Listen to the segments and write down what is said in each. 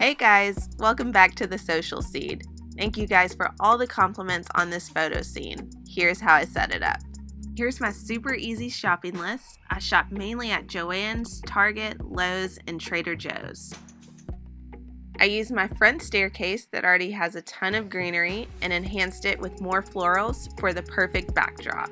Hey guys, welcome back to The Social Seed. Thank you guys for all the compliments on this photo scene. Here's how I set it up. Here's my super easy shopping list. I shop mainly at Joann's, Target, Lowe's, and Trader Joe's. I used my front staircase that already has a ton of greenery and enhanced it with more florals for the perfect backdrop.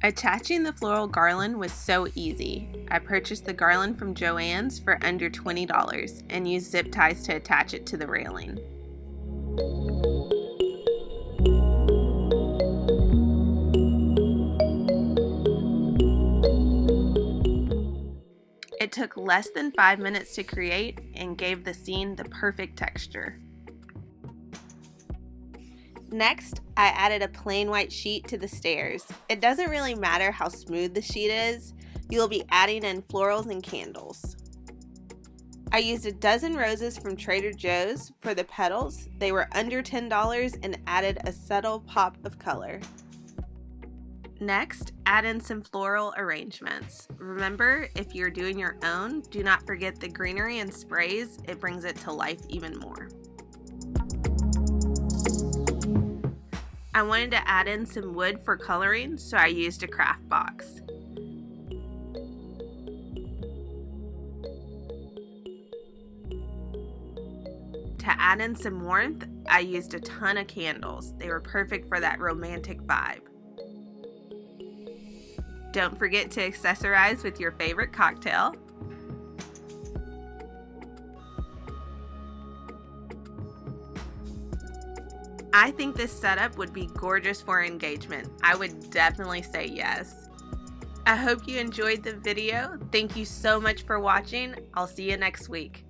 Attaching the floral garland was so easy. I purchased the garland from Joann's for under $20 and used zip ties to attach it to the railing. It took less than 5 minutes to create and gave the scene the perfect texture. Next, I added a plain white sheet to the stairs. It doesn't really matter how smooth the sheet is, you'll be adding in florals and candles. I used a dozen roses from Trader Joe's for the petals. They were under $10 and added a subtle pop of color. Next, add in some floral arrangements. Remember, if you're doing your own, do not forget the greenery and sprays. It brings it to life even more. I wanted to add in some wood for coloring, so I used a craft box. To add in some warmth, I used a ton of candles. They were perfect for that romantic vibe. Don't forget to accessorize with your favorite cocktail. I think this setup would be gorgeous for engagement. I would definitely say yes. I hope you enjoyed the video. Thank you so much for watching. I'll see you next week.